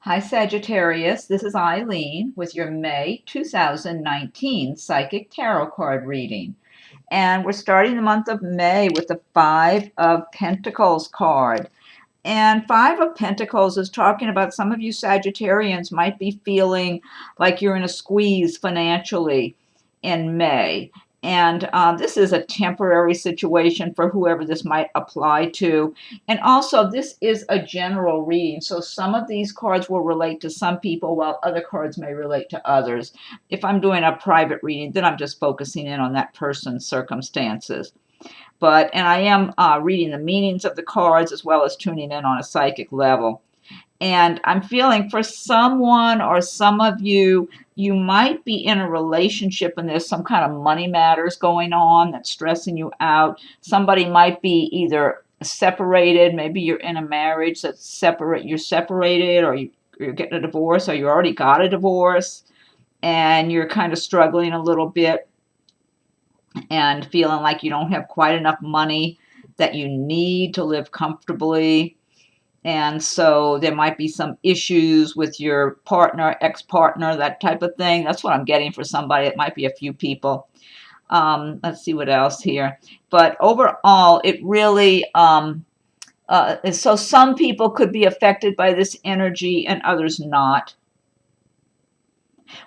Hi, Sagittarius. This is Eileen with your May 2019 Psychic Tarot card reading. And we're starting the month of May with the Five of Pentacles card. And Five of Pentacles is talking about some of you Sagittarians might be feeling like you're in a squeeze financially in May. And this is a temporary situation for whoever this might apply to. And also, this is a general reading. So some of these cards will relate to some people, while other cards may relate to others. If I'm doing a private reading, then I'm just focusing in on that person's circumstances. And I am reading the meanings of the cards as well as tuning in on a psychic level. And I'm feeling for someone or some of you, you might be in a relationship and there's some kind of money matters going on that's stressing you out. Somebody might be either separated, maybe you're in a marriage that's you're separated, or you're getting a divorce, or you already got a divorce and you're kind of struggling a little bit and feeling like you don't have quite enough money that you need to live comfortably. And so there might be some issues with your partner, ex-partner, that type of thing. That's what I'm getting for somebody. It might be a few people. Let's see what else here. But overall, it really, so some people could be affected by this energy and others not.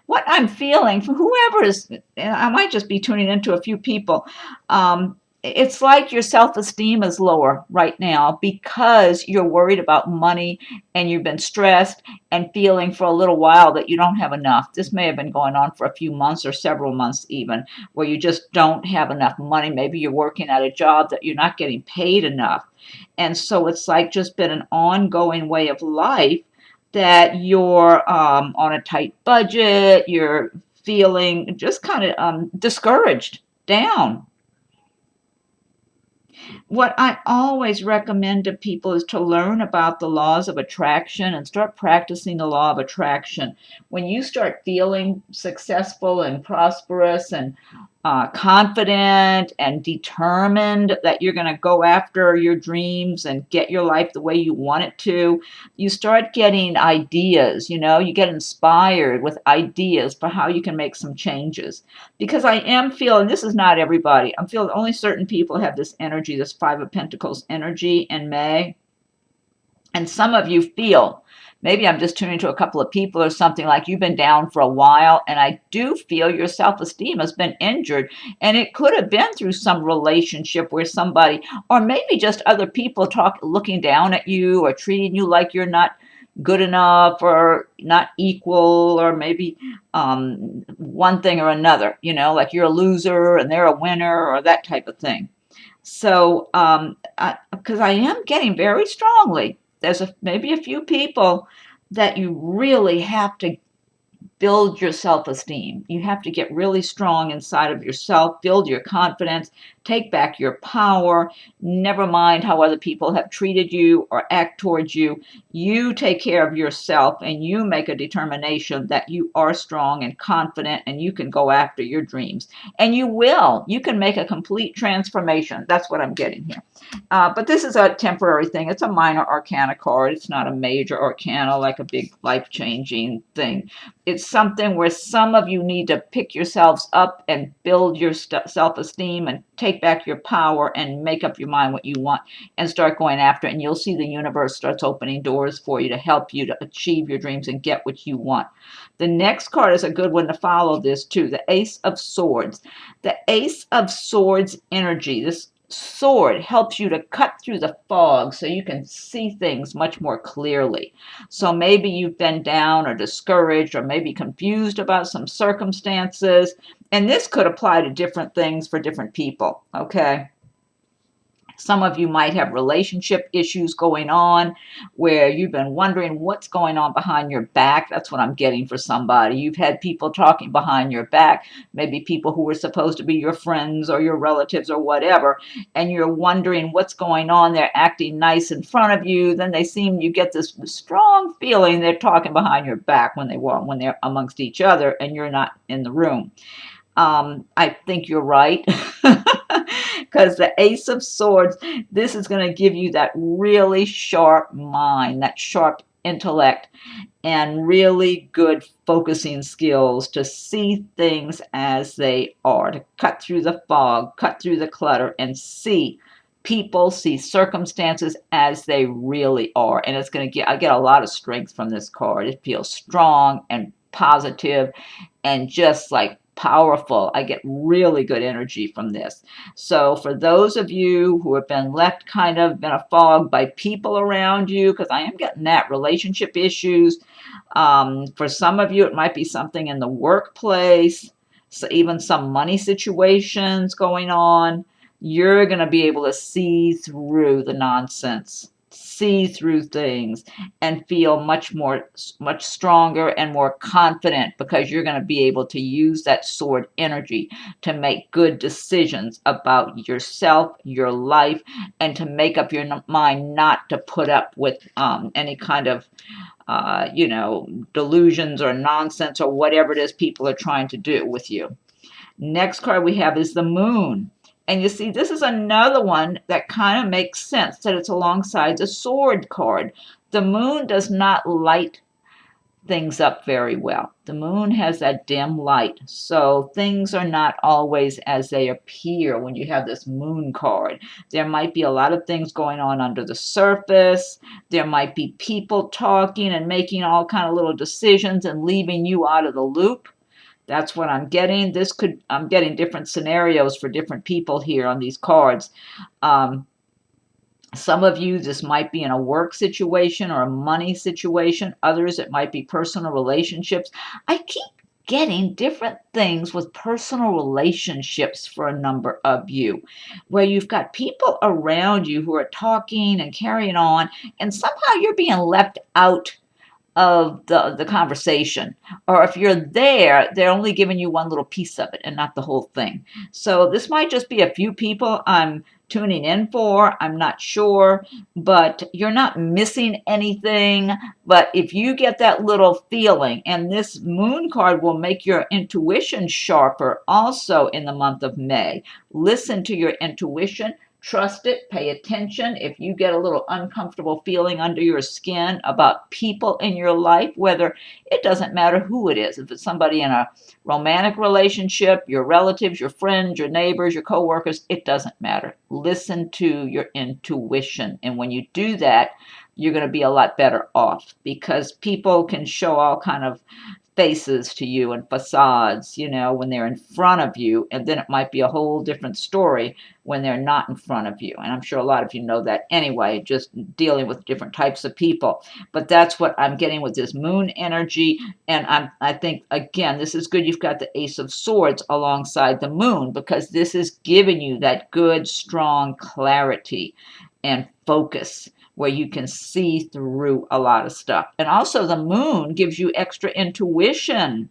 What I'm feeling for whoever is, I might just be tuning into a few people. It's like your self-esteem is lower right now because you're worried about money and you've been stressed and feeling for a little while that you don't have enough. This may have been going on for a few months or several months even, where you just don't have enough money. Maybe you're working at a job that you're not getting paid enough. And so it's like just been an ongoing way of life that you're on a tight budget, you're feeling just kind of discouraged, down. What I always recommend to people is to learn about the laws of attraction and start practicing the law of attraction. When you start feeling successful and prosperous and confident and determined that you're going to go after your dreams and get your life the way you want it to, you start getting ideas, you get inspired with ideas for how you can make some changes. Because I am feeling, this is not everybody, I'm feeling only certain people have this energy, this Five of Pentacles energy in May. And some of you feel, maybe I'm just tuning to a couple of people or something, like you've been down for a while, and I do feel your self-esteem has been injured, and it could have been through some relationship where somebody, or maybe just other people looking down at you or treating you like you're not good enough or not equal, or maybe one thing or another, like you're a loser and they're a winner or that type of thing. So, because I am getting very strongly, there's maybe a few people that you really have to build your self-esteem. You have to get really strong inside of yourself, build your confidence, take back your power. Never mind how other people have treated you or act towards you. You take care of yourself and you make a determination that you are strong and confident and you can go after your dreams. And you will. You can make a complete transformation. That's what I'm getting here. But this is a temporary thing. It's a minor arcana card. It's not a major arcana like a big life-changing thing. It's something where some of you need to pick yourselves up and build your self-esteem and take back your power and make up your mind what you want and start going after it. And you'll see the universe starts opening doors for you to help you to achieve your dreams and get what you want. The next card is a good one to follow this too, the Ace of Swords. The Ace of Swords energy, this sword helps you to cut through the fog so you can see things much more clearly. So maybe you've been down or discouraged or maybe confused about some circumstances, and this could apply to different things for different people, okay? Some of you might have relationship issues going on where you've been wondering what's going on behind your back. That's what I'm getting for somebody. You've had people talking behind your back, maybe people who were supposed to be your friends or your relatives or whatever, and you're wondering what's going on. They're acting nice in front of you. Then you get this strong feeling they're talking behind your back when they're amongst each other and you're not in the room. I think you're right. Because the Ace of Swords, this is going to give you that really sharp mind, that sharp intellect and really good focusing skills to see things as they are, to cut through the fog, cut through the clutter, and see people, see circumstances as they really are. And it's going to get, I get a lot of strength from this card. It feels strong and positive and just like powerful. I get really good energy from this. So for those of you who have been left kind of in a fog by people around you, because I am getting that, relationship issues. For some of you, it might be something in the workplace, so even some money situations going on. You're going to be able to see through the nonsense, see through things, and feel much stronger and more confident because you're going to be able to use that sword energy to make good decisions about yourself, your life, and to make up your mind not to put up with any kind of delusions or nonsense or whatever it is people are trying to do with you. Next card we have is the moon. And you see, this is another one that kind of makes sense that it's alongside the sword card. The moon does not light things up very well. The moon has that dim light, so things are not always as they appear when you have this moon card. There might be a lot of things going on under the surface. There might be people talking and making all kind of little decisions and leaving you out of the loop. That's what I'm getting. I'm getting different scenarios for different people here on these cards. Some of you, this might be in a work situation or a money situation. Others, it might be personal relationships. I keep getting different things with personal relationships for a number of you, where you've got people around you who are talking and carrying on, and somehow you're being left out of the conversation. Or if you're there, they're only giving you one little piece of it and not the whole thing. So this might just be a few people I'm tuning in for. I'm not sure, but you're not missing anything. But if you get that little feeling, and this moon card will make your intuition sharper also in the month of May. Listen to your intuition. Trust it, pay attention. If you get a little uncomfortable feeling under your skin about people in your life, whether it doesn't matter who it is, if it's somebody in a romantic relationship, your relatives, your friends, your neighbors, your coworkers, it doesn't matter. Listen to your intuition. And when you do that, you're going to be a lot better off because people can show all kind of faces to you and facades, when they're in front of you, and then it might be a whole different story when they're not in front of you. And I'm sure a lot of you know that anyway, just dealing with different types of people. But that's what I'm getting with this moon energy. And I think, again, this is good. You've got the Ace of Swords alongside the moon because this is giving you that good, strong clarity and focus where you can see through a lot of stuff. And also the moon gives you extra intuition.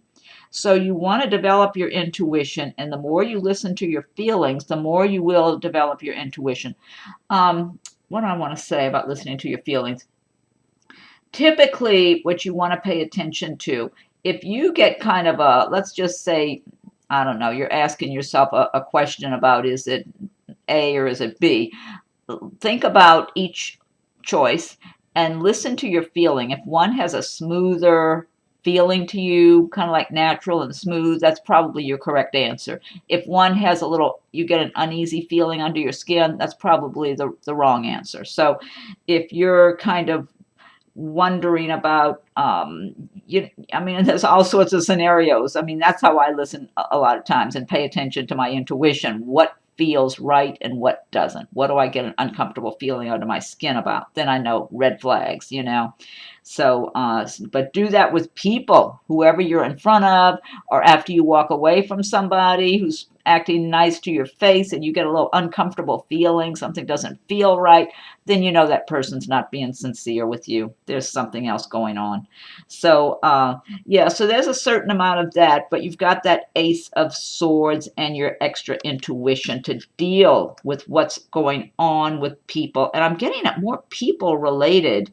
So you want to develop your intuition, and the more you listen to your feelings, the more you will develop your intuition. What do I want to say about listening to your feelings? Typically, what you want to pay attention to, if you get kind of let's just say, I don't know, you're asking yourself a question about is it A or is it B? Think about each choice and listen to your feeling. If one has a smoother feeling to you, kind of like natural and smooth, that's probably your correct answer. If one has you get an uneasy feeling under your skin, that's probably the wrong answer. So if you're kind of wondering about, there's all sorts of scenarios. That's how I listen a lot of times and pay attention to my intuition. What feels right and what doesn't? What do I get an uncomfortable feeling under my skin about? Then I know red flags, So, but do that with people, whoever you're in front of, or after you walk away from somebody who's acting nice to your face and you get a little uncomfortable feeling, something doesn't feel right, then you know that person's not being sincere with you. There's something else going on. So, so there's a certain amount of that, but you've got that Ace of Swords and your extra intuition to deal with what's going on with people. And I'm getting at more people related.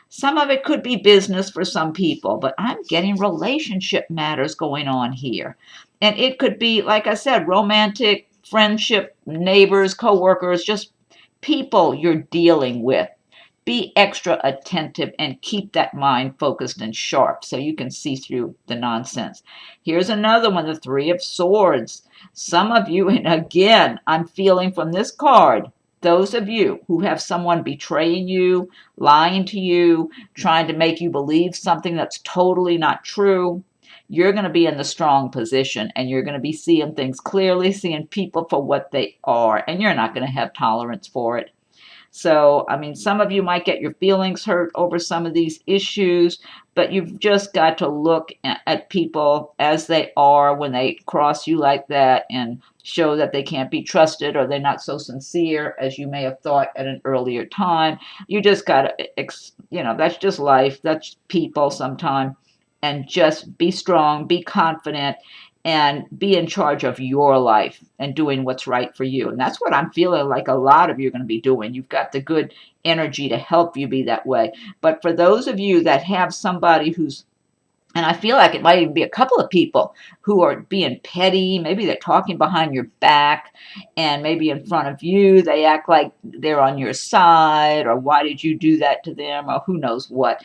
Some of it could be business for some people, but I'm getting relationship matters going on here. And it could be, like I said, romantic, friendship, neighbors, coworkers, just people you're dealing with. be extra attentive and keep that mind focused and sharp so you can see through the nonsense. Here's another one, the Three of Swords. Some of you, and again, I'm feeling from this card, those of you who have someone betraying you, lying to you, trying to make you believe something that's totally not true, you're going to be in the strong position and you're going to be seeing things clearly, seeing people for what they are, and you're not going to have tolerance for it. So, I mean, some of you might get your feelings hurt over some of these issues, but you've just got to look at people as they are when they cross you like that and show that they can't be trusted or they're not so sincere as you may have thought at an earlier time. You just got to, that's just life. That's people sometimes. And just be strong, be confident, and be in charge of your life and doing what's right for you. And that's what I'm feeling like a lot of you are going to be doing. You've got the good energy to help you be that way. But for those of you that have somebody who's, and I feel like it might even be a couple of people who are being petty. Maybe they're talking behind your back, and maybe in front of you they act like they're on your side, or why did you do that to them, or who knows what.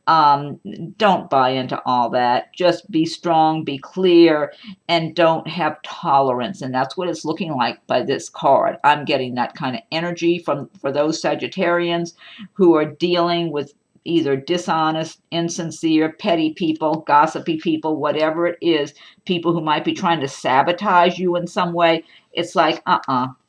Don't buy into all that. Just be strong, be clear, and don't have tolerance. And that's what it's looking like by this card. I'm getting that kind of energy for those Sagittarians who are dealing with either dishonest, insincere, petty people, gossipy people, whatever it is, people who might be trying to sabotage you in some way. It's like,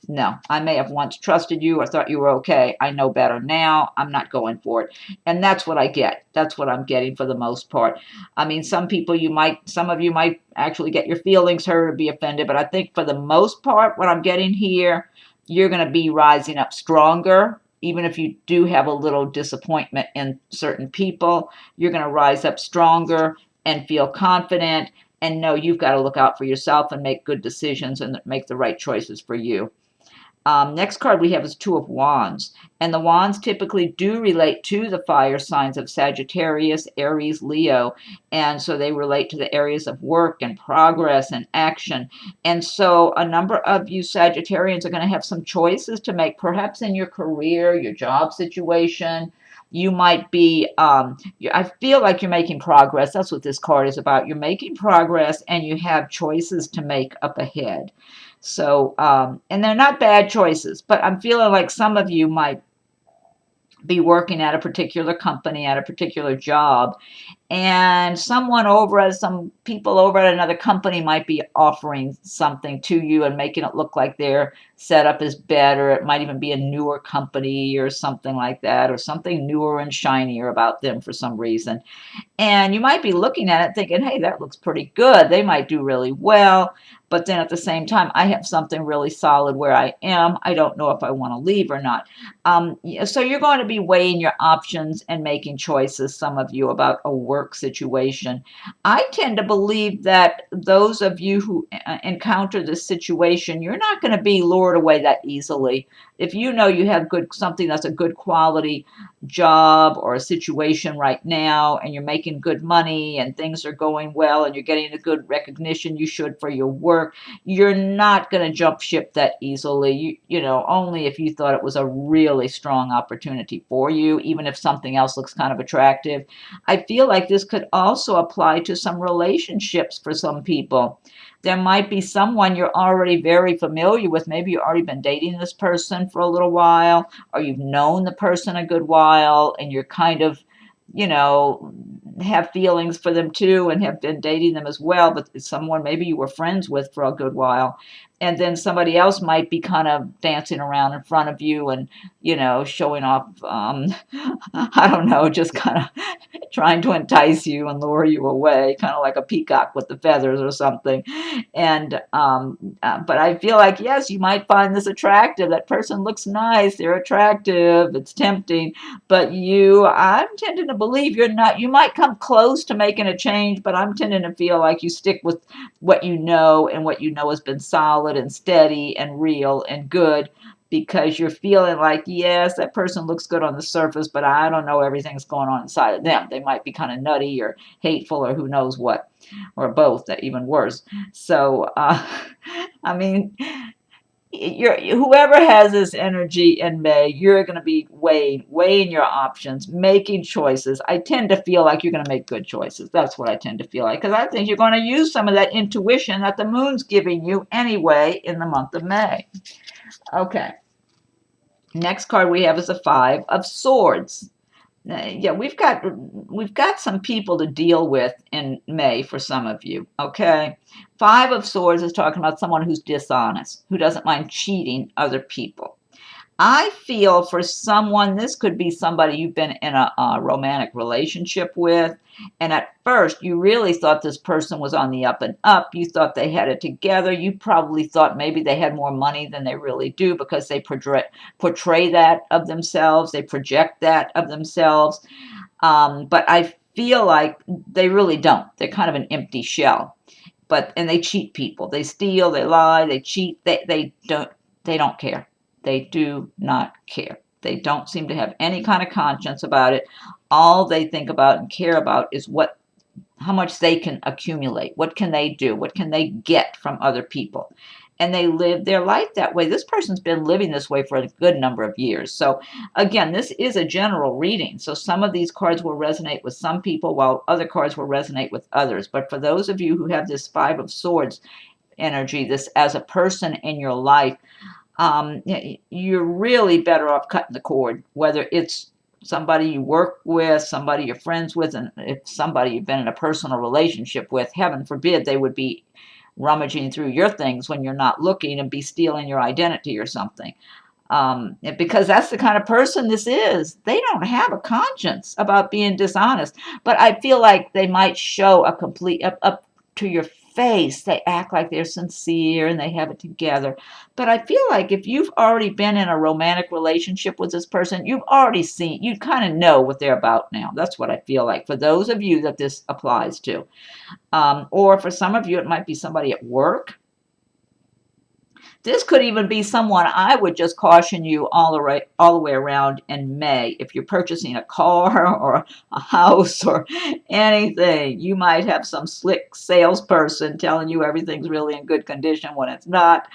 no, I may have once trusted you or thought you were okay. I know better now. I'm not going for it. And that's what I get. That's what I'm getting for the most part. I mean, some of you might actually get your feelings hurt or be offended, but I think for the most part, what I'm getting here, you're going to be rising up stronger. Even if you do have a little disappointment in certain people, you're going to rise up stronger and feel confident and know you've got to look out for yourself and make good decisions and make the right choices for you. Next card we have is Two of Wands. And the Wands typically do relate to the fire signs of Sagittarius, Aries, Leo. And so they relate to the areas of work and progress and action. And so a number of you Sagittarians are going to have some choices to make, perhaps in your career, your job situation. You might be, I feel like you're making progress. That's what this card is about. You're making progress and you have choices to make up ahead. So, and they're not bad choices, but I'm feeling like some of you might be working at a particular company, at a particular job, and some people over at another company might be offering something to you and making it look like their setup is better. It might even be a newer company or something like that, or something newer and shinier about them for some reason. And you might be looking at it thinking, hey, that looks pretty good. They might do really well. But then at the same time, I have something really solid where I am. I don't know if I want to leave or not. So you're going to be weighing your options and making choices, some of you, about a work situation. I tend to believe that those of you who encounter this situation, you're not going to be lured away that easily. If you know you have something that's a good quality job or a situation right now, and you're making good money and things are going well and you're getting the good recognition you should for your work, you're not going to jump ship that easily. Only if you thought it was a really strong opportunity for you, even if something else looks kind of attractive. I feel like this could also apply to some relationships for some people. There might be someone you're already very familiar with. Maybe you've already been dating this person for a little while, or you've known the person a good while, and you're kind of, have feelings for them too and have been dating them as well, but it's someone maybe you were friends with for a good while. And then somebody else might be kind of dancing around in front of you and, showing off, I don't know, just kind of trying to entice you and lure you away, kind of like a peacock with the feathers or something. And, but I feel like, yes, you might find this attractive. That person looks nice. They're attractive. It's tempting. But I'm tending to believe you might come close to making a change, but I'm tending to feel like you stick with what you know, and what you know has been solid and steady and real and good, because you're feeling like, yes, that person looks good on the surface, but I don't know everything's going on inside of them. They might be kind of nutty or hateful or who knows what, or both, that even worse. So, I mean, whoever has this energy in May, you're going to be weighing your options, making choices. I tend to feel like you're going to make good choices. That's what I tend to feel like, because I think you're going to use some of that intuition that the moon's giving you anyway in the month of May. Okay. Next card we have is a Five of Swords. Yeah, we've got some people to deal with in May for some of you. Okay, Five of Swords is talking about someone who's dishonest, who doesn't mind cheating other people. I feel for someone, this could be somebody you've been in a romantic relationship with, and at first you really thought this person was on the up and up. You thought they had it together. You probably thought maybe they had more money than they really do because they portray that of themselves. They project that of themselves. But I feel like they really don't. They're kind of an empty shell. And they cheat people. They steal, they lie, they cheat. They don't care. They do not care. They don't seem to have any kind of conscience about it. All they think about and care about is how much they can accumulate. What can they do? What can they get from other people? And they live their life that way. This person's been living this way for a good number of years. So again, this is a general reading. So some of these cards will resonate with some people while other cards will resonate with others. But for those of you who have this Five of Swords energy, this as a person in your life, you're really better off cutting the cord, whether it's somebody you work with, somebody you're friends with, and if somebody you've been in a personal relationship with. Heaven forbid they would be rummaging through your things when you're not looking and be stealing your identity or something. Because that's the kind of person this is. They don't have a conscience about being dishonest, but I feel like they might show a complete up to your face. They act like they're sincere and they have it together. But I feel like if you've already been in a romantic relationship with this person, you've already seen, you kind of know what they're about now. That's what I feel like for those of you that this applies to. Or for some of you, it might be somebody at work. This could even be someone. I would just caution you all the way around in May. If you're purchasing a car or a house or anything, you might have some slick salesperson telling you everything's really in good condition when it's not.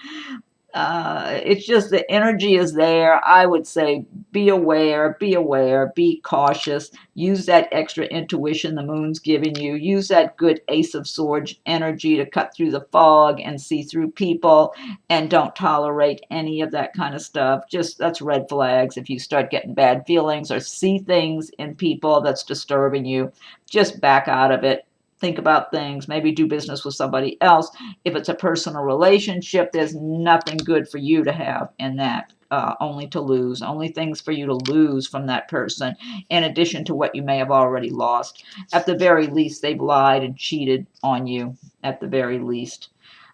It's just the energy is there. I would say be aware, be cautious. Use that extra intuition the moon's giving you. Use that good Ace of Swords energy to cut through the fog and see through people, and don't tolerate any of that kind of stuff. Just that's red flags. If you start getting bad feelings or see things in people that's disturbing you, just back out of it. Think about things, maybe do business with somebody else. If it's a personal relationship, there's nothing good for you to have in that. Only to lose, only things for you to lose from that person, in addition to what you may have already lost. At the very least, they've lied and cheated on you, at the very least.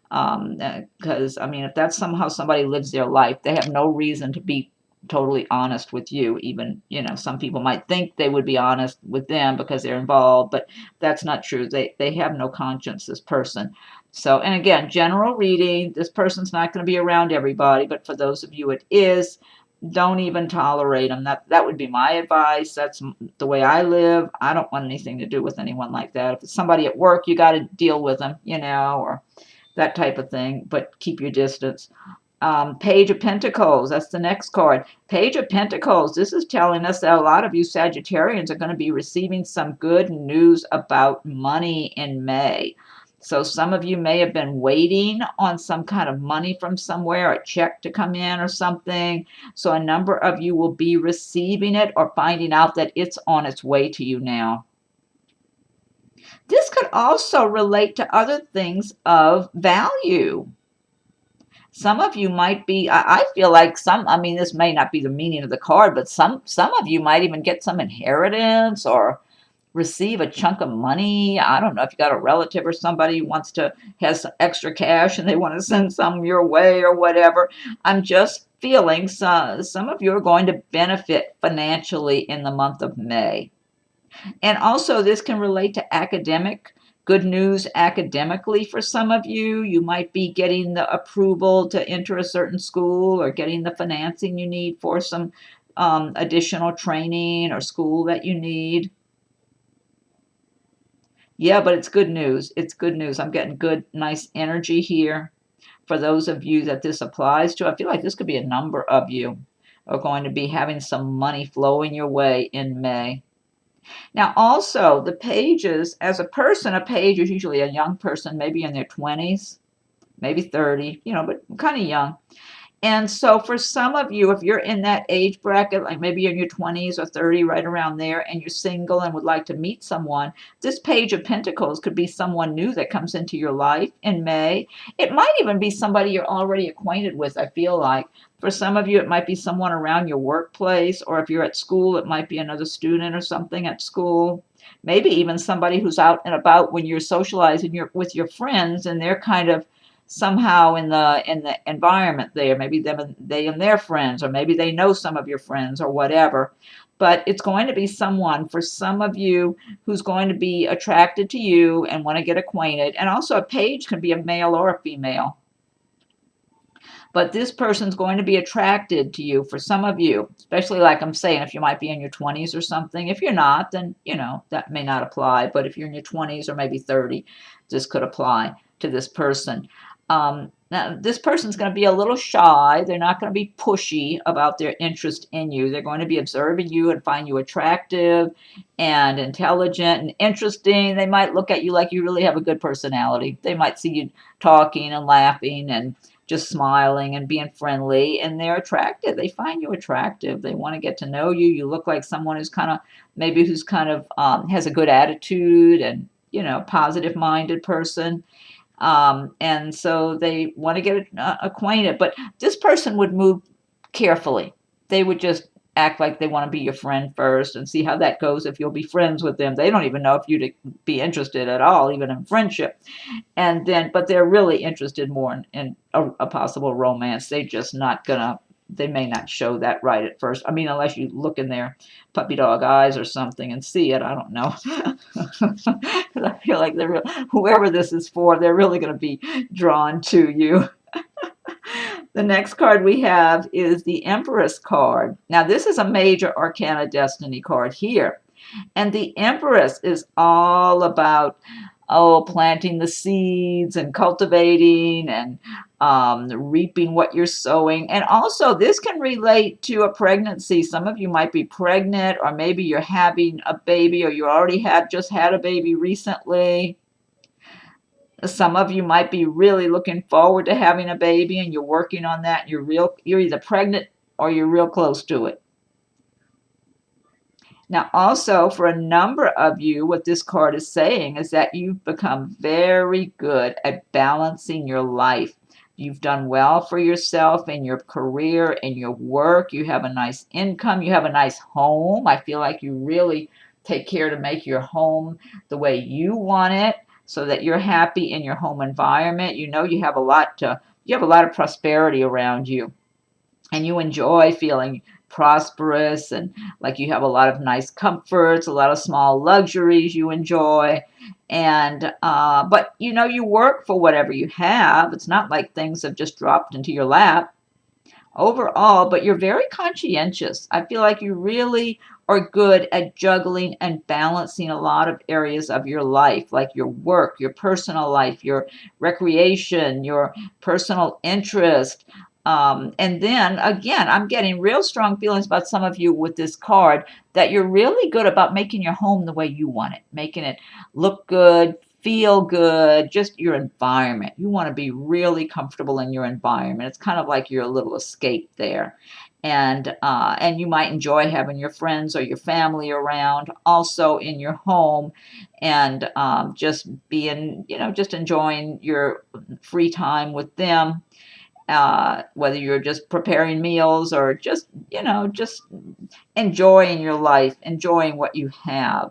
Because, I mean, if that's somehow somebody lives their life, they have no reason to be totally honest with you. Even, some people might think they would be honest with them because they're involved, but that's not true. They have no conscience, this person. So, and again, general reading, this person's not going to be around everybody, but for those of you it is, don't even tolerate them. That would be my advice. That's the way I live. I don't want anything to do with anyone like that. If it's somebody at work, you got to deal with them, or that type of thing, but keep your distance. Page of Pentacles, that's the next card. Page of Pentacles, this is telling us that a lot of you Sagittarians are going to be receiving some good news about money in May. So some of you may have been waiting on some kind of money from somewhere, a check to come in or something. So a number of you will be receiving it or finding out that it's on its way to you now. This could also relate to other things of value. Some of you might be, I feel like this may not be the meaning of the card, but some of you might even get some inheritance or receive a chunk of money. I don't know if you got a relative or somebody who has some extra cash and they want to send some your way or whatever. I'm just feeling some of you are going to benefit financially in the month of May. And also this can relate to good news academically for some of you. You might be getting the approval to enter a certain school or getting the financing you need for some additional training or school that you need. Yeah, but it's good news. It's good news. I'm getting good, nice energy here. for those of you that this applies to. I feel like this could be a number of you are going to be having some money flowing your way in May. Now, also, the pages, as a person, a page is usually a young person, maybe in their 20s, maybe 30, but kind of young. And so for some of you, if you're in that age bracket, like maybe in your 20s or 30, right around there, and you're single and would like to meet someone, this Page of Pentacles could be someone new that comes into your life in May. It might even be somebody you're already acquainted with, I feel like. For some of you, it might be someone around your workplace, or if you're at school, it might be another student or something at school. Maybe even somebody who's out and about when you're socializing with your friends, and they're kind of somehow in the environment there, maybe they and their friends, or maybe they know some of your friends or whatever. But it's going to be someone for some of you who's going to be attracted to you and want to get acquainted. And also a page can be a male or a female. But this person's going to be attracted to you for some of you, especially like I'm saying, if you might be in your 20s or something. If you're not, then, that may not apply. But if you're in your 20s or maybe 30, this could apply to this person. Now, this person's going to be a little shy. They're not going to be pushy about their interest in you. They're going to be observing you and find you attractive and intelligent and interesting. They might look at you like you really have a good personality. They might see you talking and laughing and just smiling and being friendly, and they're attractive. They find you attractive. They want to get to know you. You look like someone who's kind of has a good attitude and, positive minded person. And so they want to get acquainted, but this person would move carefully. They would just act like they want to be your friend first and see how that goes if you'll be friends with them. They don't even know if you'd be interested at all, even in friendship. And then, but they're really interested more in a possible romance. They may not show that right at first. I mean, unless you look in their puppy dog eyes or something and see it. I don't know. I feel like whoever this is for, they're really going to be drawn to you. The next card we have is the Empress card. Now, this is a major Arcana Destiny card here. And the Empress is all about, planting the seeds and cultivating and reaping what you're sowing. And also, this can relate to a pregnancy. Some of you might be pregnant, or maybe you're having a baby, or you already just had a baby recently. Some of you might be really looking forward to having a baby, and you're working on that. You're either pregnant or you're real close to it. Now, also, for a number of you, what this card is saying is that you've become very good at balancing your life. You've done well for yourself in your career, in your work. You have a nice income. You have a nice home. I feel like you really take care to make your home the way you want it, so that you're happy in your home environment. You have a lot of prosperity around you, and you enjoy feeling prosperous, and like you have a lot of nice comforts, a lot of small luxuries you enjoy. And but you work for whatever you have. It's not like things have just dropped into your lap overall, but you're very conscientious. I feel like you really are good at juggling and balancing a lot of areas of your life, like your work, your personal life, your recreation, your personal interest. And then again, I'm getting real strong feelings about some of you with this card, that you're really good about making your home the way you want it, making it look good, feel good, just your environment. You want to be really comfortable in your environment. It's kind of like you're a little escape there. And you might enjoy having your friends or your family around also in your home, and just being, just enjoying your free time with them. Whether you're just preparing meals or just enjoying your life, enjoying what you have.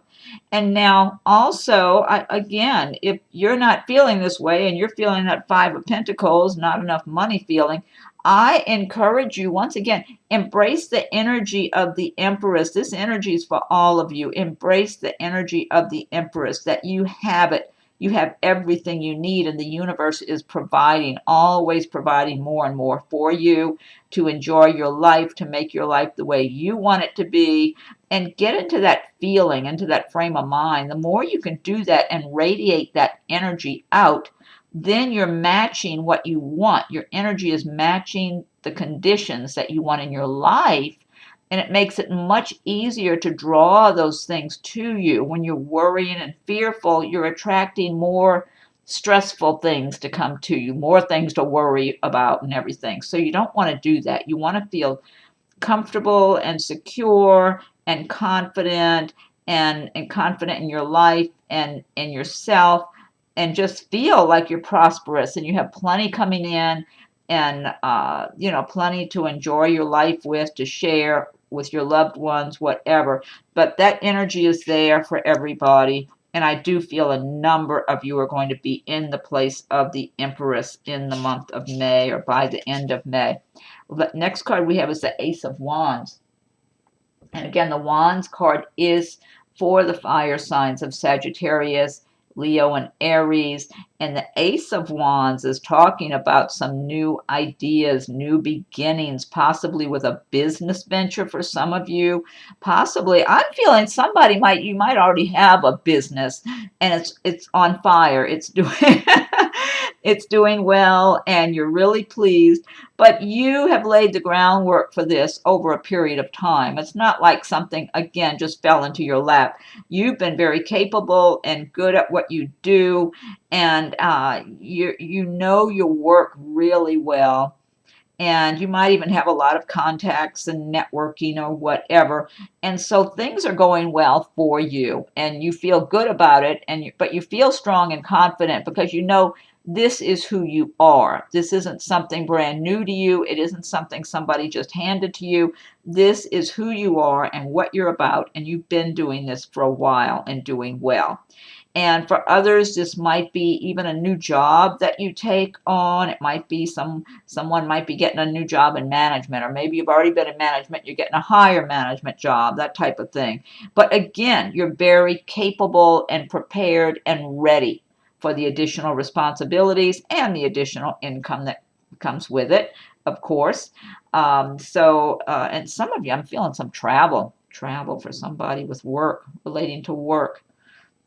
And now also, again, if you're not feeling this way and you're feeling that Five of Pentacles, not enough money feeling, I encourage you, once again, embrace the energy of the Empress. This energy is for all of you. Embrace the energy of the Empress, that you have it. You have everything you need, and the universe is providing, always providing more and more for you to enjoy your life, to make your life the way you want it to be, and get into that feeling, into that frame of mind. The more you can do that and radiate that energy out, then you're matching what you want. Your energy is matching the conditions that you want in your life, and it makes it much easier to draw those things to you. When you're worrying and fearful, you're attracting more stressful things to come to you, more things to worry about and everything. So you don't want to do that. You want to feel comfortable and secure and confident, and confident in your life and in yourself, and just feel like you're prosperous and you have plenty coming in, and plenty to enjoy your life with, to share with your loved ones, whatever. But that energy is there for everybody, and I do feel a number of you are going to be in the place of the Empress in the month of May, or by the end of May. The next card we have is the Ace of Wands. And again, the Wands card is for the fire signs of Sagittarius, Leo, and Aries. And the Ace of Wands is talking about some new ideas, new beginnings, possibly with a business venture for some of you. Possibly, I'm feeling you might already have a business, and it's on fire. It's doing it's doing well, and you're really pleased. But you have laid the groundwork for this over a period of time. It's not like something, again, just fell into your lap. You've been very capable and good at what you do, and you know your work really well. And you might even have a lot of contacts and networking or whatever. And so things are going well for you, and you feel good about it. But you feel strong and confident because you know this is who you are. This isn't something brand new to you. It isn't something somebody just handed to you. This is who you are and what you're about. And you've been doing this for a while and doing well. And for others, this might be even a new job that you take on. It might be someone might be getting a new job in management, or maybe you've already been in management, you're getting a higher management job, that type of thing. But again, you're very capable and prepared and ready for the additional responsibilities and the additional income that comes with it, of course. And some of you, I'm feeling some travel for somebody with work, relating to work.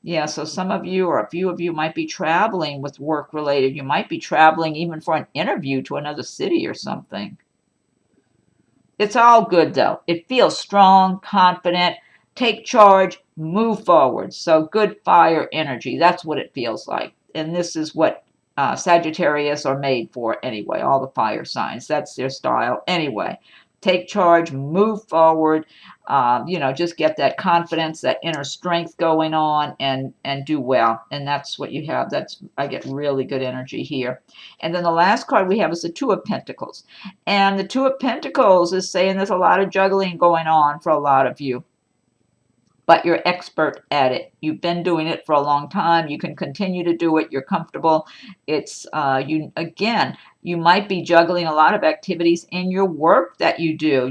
Yeah, so some of you, or a few of you, might be traveling with work related. You might be traveling even for an interview to another city or something. It's all good though. It feels strong, confident, take charge, move forward. So good fire energy. That's what it feels like. And this is what Sagittarius are made for anyway, all the fire signs. That's their style anyway. Take charge, move forward, just get that confidence, that inner strength going on, and do well. And that's what you have. I get really good energy here. And then the last card we have is the Two of Pentacles. And the Two of Pentacles is saying there's a lot of juggling going on for a lot of you, but you're expert at it. You've been doing it for a long time. You can continue to do it. You're comfortable. It's you might be juggling a lot of activities in your work that you do,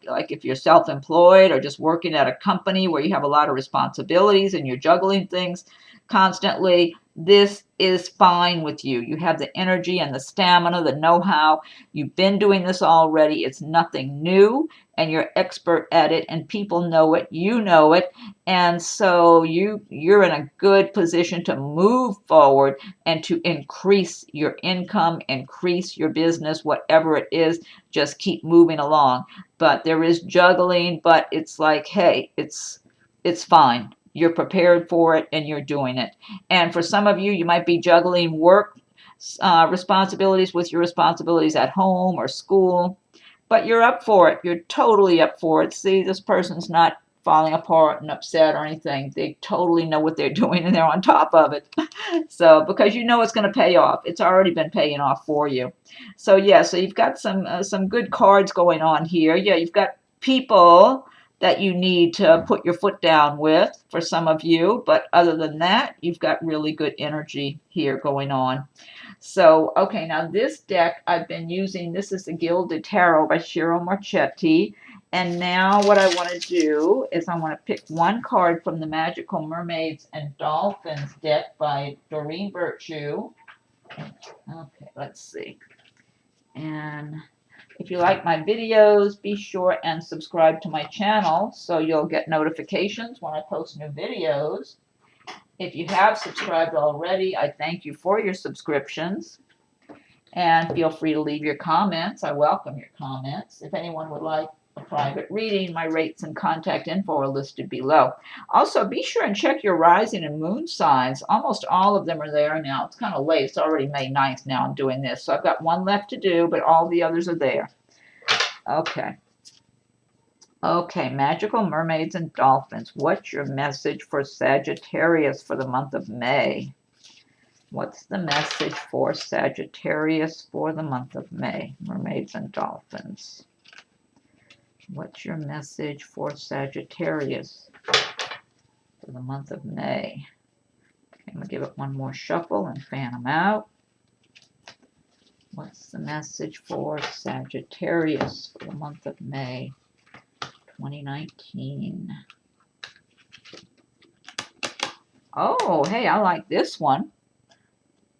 like if you're self-employed or just working at a company where you have a lot of responsibilities and you're juggling things constantly. This is fine with you. You have the energy and the stamina, the know-how. You've been doing this already. It's nothing new, and you're expert at it, and people know it. You know it, and so you're in a good position to move forward and to increase your income, increase your business, whatever it is. Just keep moving along. But there is juggling, but it's like, hey, it's fine. You're prepared for it, and you're doing it. And for some of you, you might be juggling work responsibilities with your responsibilities at home or school, but you're up for it. You're totally up for it. See, this person's not falling apart and upset or anything. They totally know what they're doing, and they're on top of it. So, because you know it's going to pay off. It's already been paying off for you. So, yeah, so you've got some good cards going on here. Yeah, you've got people that you need to put your foot down with for some of you. But other than that, you've got really good energy here going on. So, okay, now this deck I've been using, this is the Gilded Tarot by Ciro Marchetti. And now what I want to do is I want to pick one card from the Magical Mermaids and Dolphins deck by Doreen Virtue. Okay, let's see. And if you like my videos, be sure and subscribe to my channel so you'll get notifications when I post new videos. If you have subscribed already, I thank you for your subscriptions. And feel free to leave your comments. I welcome your comments. If anyone would like a private reading, my rates and contact info are listed below. Also, be sure and check your rising and moon signs. Almost all of them are there now. It's kind of late. It's already May 9th now I'm doing this. So I've got one left to do, but all the others are there. Okay. Okay, magical mermaids and dolphins. What's your message for Sagittarius for the month of May? What's the message for Sagittarius for the month of May? Mermaids and dolphins. What's your message for Sagittarius for the month of May? Okay, I'm going to give it one more shuffle and fan them out. What's the message for Sagittarius for the month of May 2019? Oh, hey, I like this one.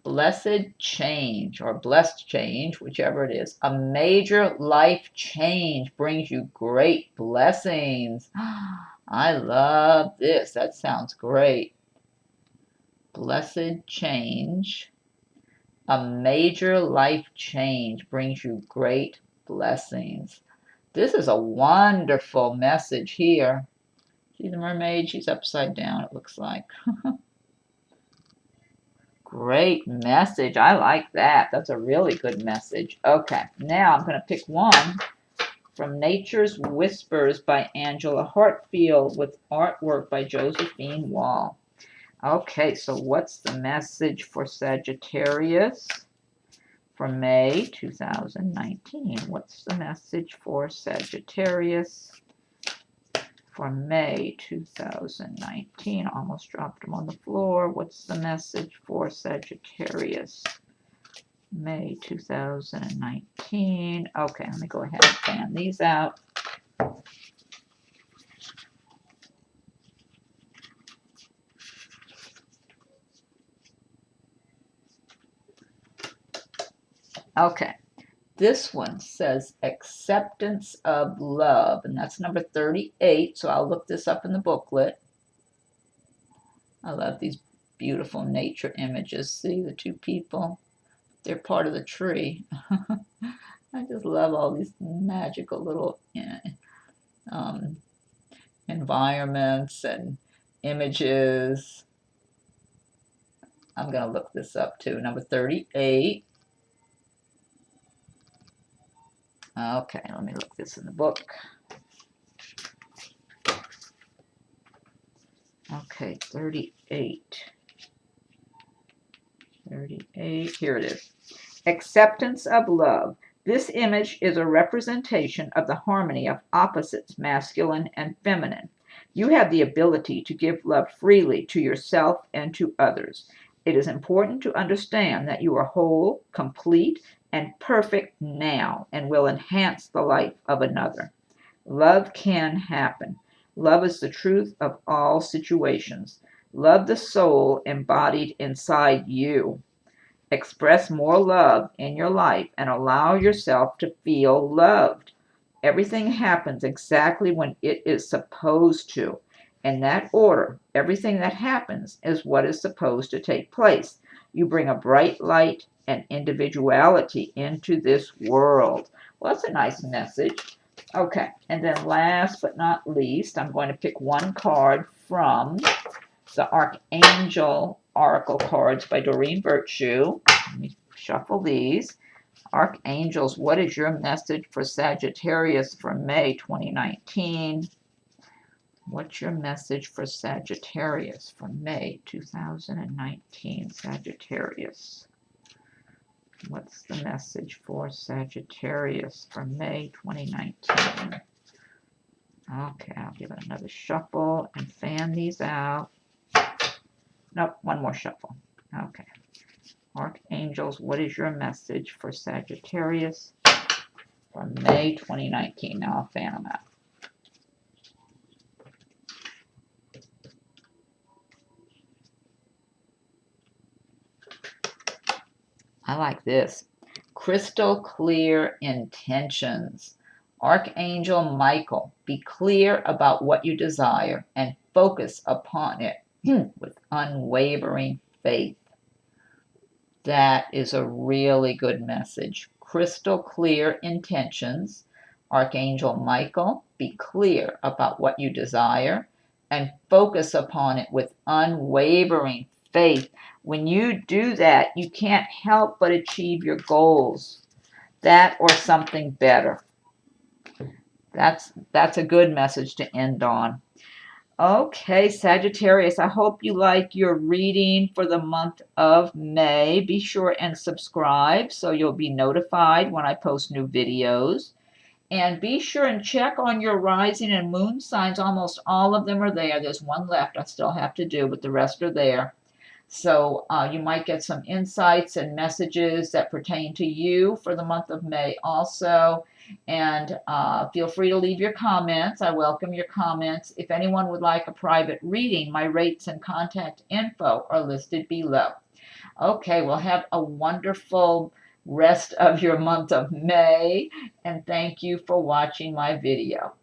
Blessed change or blessed change, whichever it is. A major life change brings you great blessings. I love this. That sounds great. Blessed change. A major life change brings you great blessings. This is a wonderful message here. See the mermaid? She's upside down, it looks like. Great message. I like that. That's a really good message. Okay, now I'm going to pick one from Nature's Whispers by Angela Hartfield with artwork by Josephine Wall. Okay, so what's the message for Sagittarius for May 2019? What's the message for Sagittarius for May 2019? Almost dropped them on the floor. What's the message for Sagittarius? May 2019. Okay, let me go ahead and fan these out. Okay, this one says acceptance of love, and that's number 38, so I'll look this up in the booklet. I love these beautiful nature images. See the two people? They're part of the tree. I just love all these magical little environments and images. I'm going to look this up too. Number 38. Okay, let me look this in the book. Okay, 38. 38, here it is. Acceptance of love. This image is a representation of the harmony of opposites, masculine and feminine. You have the ability to give love freely to yourself and to others. It is important to understand that you are whole, complete, and perfect now and will enhance the life of another. Love can happen. Love is the truth of all situations. Love the soul embodied inside you. Express more love in your life and allow yourself to feel loved. Everything happens exactly when it is supposed to. In that order, everything that happens is what is supposed to take place. You bring a bright light and individuality into this world. Well, that's a nice message. Okay, and then last but not least, I'm going to pick one card from the Archangel Oracle cards by Doreen Virtue. Let me shuffle these. Archangels, what is your message for Sagittarius for May 2019? What's your message for Sagittarius for May 2019? Sagittarius. What's the message for Sagittarius for May 2019? Okay, I'll give it another shuffle and fan these out. Nope, one more shuffle. Okay. Archangels, what is your message for Sagittarius for May 2019? Now I'll fan them out. I like this. Crystal clear intentions. Archangel Michael, be clear about what you desire and focus upon it. with unwavering faith. That is a really good message. Crystal clear intentions. Archangel Michael, be clear about what you desire and focus upon it with unwavering faith. When you do that, you can't help but achieve your goals. That or something better. That's a good message to end on. Okay, Sagittarius, I hope you like your reading for the month of May. Be sure and subscribe so you'll be notified when I post new videos. And be sure and check on your rising and moon signs. Almost all of them are there. There's one left I still have to do, but the rest are there. So you might get some insights and messages that pertain to you for the month of May also. And feel free to leave your comments. I welcome your comments. If anyone would like a private reading, my rates and contact info are listed below. Okay, well, have a wonderful rest of your month of May, and thank you for watching my video.